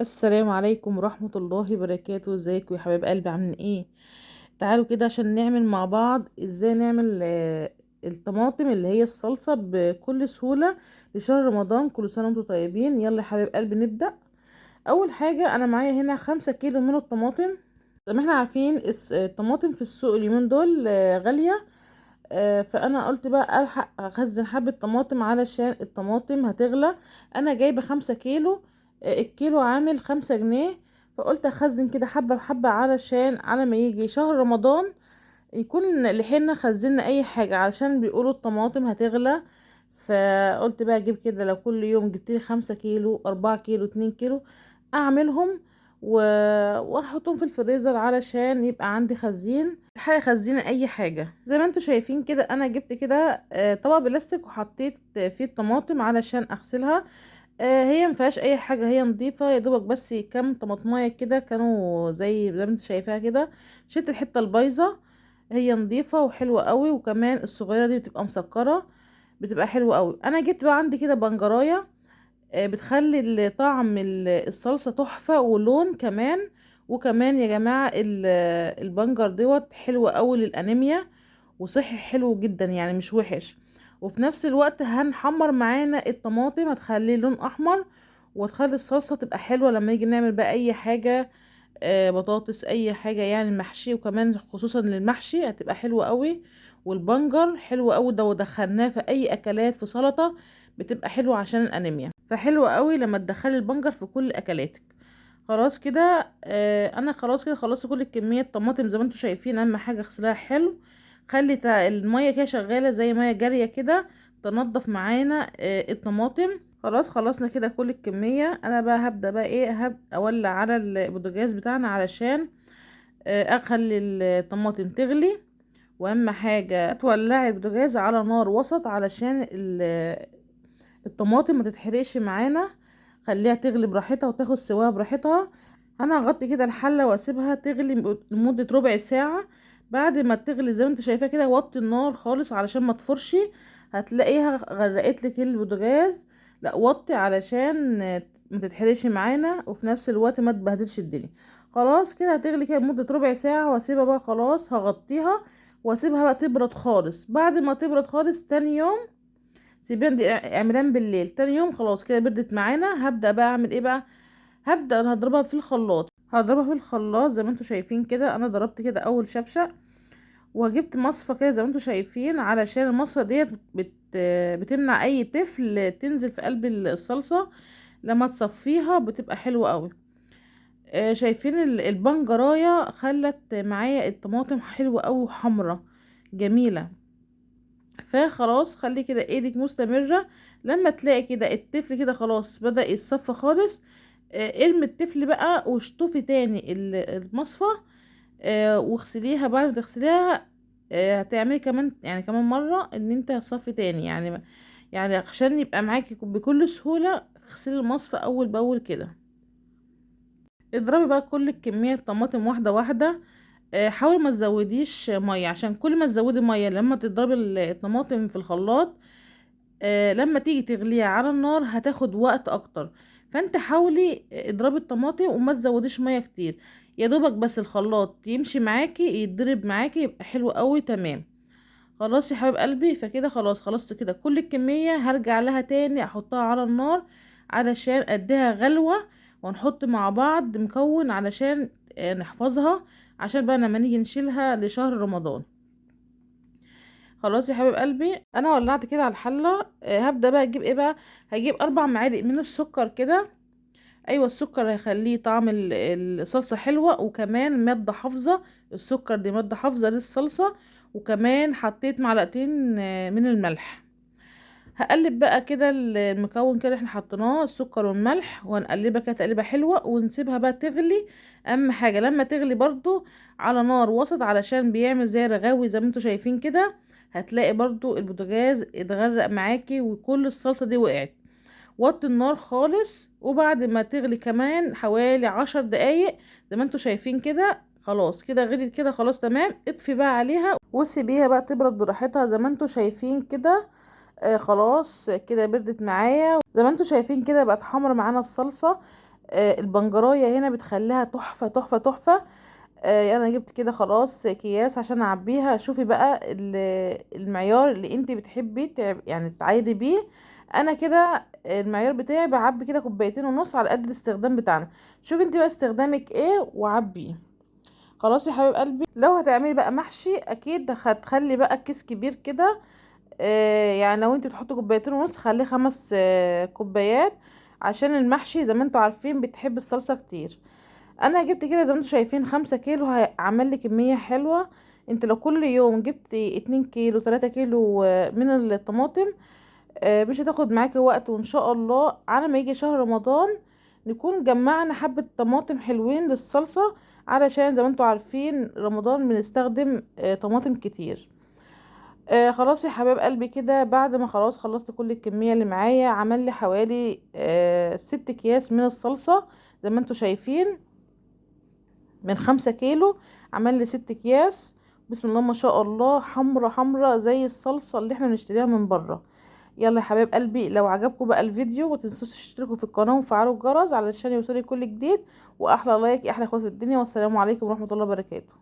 السلام عليكم ورحمة الله وبركاته. ازيكم يا حبايب قلبي؟ عاملين ايه؟ تعالوا كده عشان نعمل مع بعض ازاي نعمل الطماطم اللي هي الصلصة بكل سهولة لشهر رمضان. كل سنة وانتم طيبين. يلا يا حبايب قلبي نبدأ. اول حاجة انا معايا هنا 5 كيلو من الطماطم. زي ما احنا عارفين الطماطم في السوق اليومين دول غالية. فانا قلت بقى الحق اخزن حبة طماطم علشان الطماطم هتغلى. انا جايبة 5 كيلو. الكيلو عامل 5 جنيه. فقلت اخزن كده حبة بحبة علشان على ما يجي شهر رمضان يكون لحقنا خزنا اي حاجة، علشان بيقولوا الطماطم هتغلى. فقلت بقى اجيب كده، لو كل يوم جبت لي 5 كيلو 4 كيلو 2 كيلو اعملهم و... واحطهم في الفريزر علشان يبقى عندي خزين حاجة خزينة اي حاجة. زي ما انتوا شايفين كده انا جبت كده طبق بلاستيك وحطيت فيه الطماطم علشان اغسلها. هي مفيهاش اي حاجة، هي نظيفة يا دوبك، بس كام طماطمايه كده كانوا زي ما انت شايفاها كده. شلت الحتة البايظة. هي نظيفة وحلوة قوي، وكمان الصغيرة دي بتبقى مسكرة، بتبقى حلوة قوي. انا جبت بقى عندي كده بنجراية بتخلي طعم الصلصة تحفة ولون كمان. وكمان يا جماعة البنجر دوت حلو قوي للأنيميا، وصحي حلو جدا يعني مش وحش. وفي نفس الوقت هنحمر معانا الطماطم، هتخليه لون احمر، وتخلي الصلصة تبقى حلوة لما يجي نعمل بقى اي حاجة. بطاطس اي حاجة يعني محشي، وكمان خصوصا للمحشي هتبقى حلوة قوي. والبنجر حلو قوي ده، ودخلناه في اي اكلات في سلطة بتبقى حلوة عشان الانيميا. فحلوة قوي لما تدخلي البنجر في كل اكلاتك. خلاص كده انا خلاص كده خلصت كل كمية طماطم زي ما انتم شايفين. اهم حاجة اغسلها حلو، خلي المية كده شغالة زي مية جارية كده تنضف معانا الطماطم. خلاص خلصنا كده كل الكمية. انا بقى هبدأ بقى ايه، اولع على البوتاجاز بتاعنا علشان اخلي الطماطم تغلي. واهم حاجة تولعي البوتاجاز على نار وسط علشان الطماطم ما تتحرقش معانا. خليها تغلي براحتها وتاخد سواها براحتها. انا هغطي كده الحله واسيبها تغلي لمده ربع ساعه. بعد ما تغلي زي ما انت شايفاها كده، وطي النار خالص علشان ما تفرش. هتلاقيها غرقت لك البوتاجاز. لا وطي علشان ما تتحرقش معانا، وفي نفس الوقت ما تبهدلش الدنيا. خلاص كده هتغلي كده لمده ربع ساعه، واسيبها بقى خلاص هغطيها واسيبها بقى تبرد خالص. بعد ما تبرد خالص تاني يوم سيبين دي اعملان بالليل. تاني يوم خلاص كده بردت معانا. هبدأ بقى اعمل ايه بقى؟ هبدأ انا هضربها في الخلاط. هضربها في الخلاط زي ما انتوا شايفين كده. انا ضربت كده اول شفشق، وجبت مصفى كده زي ما انتوا شايفين، علشان المصفى ديت بتمنع اي تفل تنزل في قلب الصلصة. لما تصفيها بتبقى حلوة قوي. شايفين البنجراية خلت معايا الطماطم حلوة قوي وحمرة جميلة. فخلاص خلي كده ايدك مستمرة. لما تلاقي كده التفل كده خلاص بدأ يتصفى خالص، ارمي التفل بقى واشطفي تاني المصفى. واغسليها. بعد ما تغسليها هتعملي كمان يعني كمان مرة ان انت هتصفي تاني يعني عشان يبقى معاكي بكل سهولة. اغسلي المصفى اول باول كده. اضربي بقى كل الكمية طماطم واحدة واحدة. حاولي ما تزوديش مية، عشان كل ما تزودي مية لما تضربي الطماطم في الخلاط لما تيجي تغليها على النار هتاخد وقت اكتر. فانت حاولي اضربي الطماطم وما تزوديش ميه كتير، يا دوبك بس الخلاط يمشي معاكي يضرب معاكي يبقى حلو قوي تمام. خلاص يا حبيب قلبي، فكده خلاص خلصت كده كل الكميه. هرجع لها تاني احطها على النار علشان اديها غلوه، ونحط مع بعض مكون علشان نحفظها، عشان بقى لما نيجي نشيلها لشهر رمضان. خلاص يا حبيب قلبي انا ولعت كده على الحله. هبدا بقى اجيب ايه بقى. هجيب 4 معالق من السكر كده. ايوه السكر هيخليه طعم الصلصه حلوه، وكمان ماده حافظه. السكر دي ماده حافظه للصلصه. وكمان حطيت معلقتين من الملح. هقلب بقى كده المكون كده احنا حطيناه السكر والملح، وهنقلبها كده تقليبه حلوه ونسيبها بقى تغلي. اهم حاجه لما تغلي برضو على نار وسط، علشان بيعمل زي رغاوي زي ما انتوا شايفين كده. هتلاقي برضو البوتاجاز اتغرق معاكي وكل الصلصه دي وقعت. وطي النار خالص، وبعد ما تغلي كمان حوالي 10 دقايق زي ما انتوا شايفين كده. خلاص كده غليت كده خلاص تمام. اطفي بقى عليها وسيبيها بقى تبرد براحتها زي ما انتوا شايفين كده. خلاص كده بردت معايا زي ما انتوا شايفين كده بقت حمر معانا الصلصة. البنجرايه هنا بتخليها تحفه تحفه تحفه. انا جبت كده خلاص اكياس عشان اعبيها. شوفي بقى المعيار اللي انت بتحبي يعني تعايري بيه. انا كده المعيار بتاعي بعبي كده كوبايتين ونص على قد الاستخدام بتاعنا. شوفي انت بقى استخدامك ايه وعبيه. خلاص يا حبيب قلبي، لو هتعملي بقى محشي اكيد هتخلي بقى كيس كبير كده. يعني لو انت بتحطي كوبايتين ونص خليه 5 كوبايات، عشان المحشي زي ما انتوا عارفين بتحب الصلصة كتير. انا جبت كده زي ما انتوا شايفين 5 كيلو، هعمل لي كمية حلوة. انت لو كل يوم جبت 2 كيلو 3 كيلو من الطماطم، مش هتاخد معاكي وقت، وان شاء الله على ما يجي شهر رمضان نكون جمعنا حبة طماطم حلوين للصلصة. علشان زي ما انتوا عارفين رمضان بنستخدم طماطم كتير. خلاص يا حباب قلبي، كده بعد ما خلاص خلصت كل الكمية اللي معايا، عمل لي حوالي 6 اكياس من الصلصة. زي ما انتوا شايفين من 5 كيلو عمل لي 6 اكياس. بسم الله ما شاء الله، حمرة حمرة زي الصلصة اللي احنا بنشتريها من بره. يلا يا حبايب قلبي، لو عجبكم بقى الفيديو ما تنسوش تشتركوا في القناة وفعلوا الجرس علشان يوصلك كل جديد. واحلى لايك احلى اخوات في الدنيا، والسلام عليكم ورحمة الله وبركاته.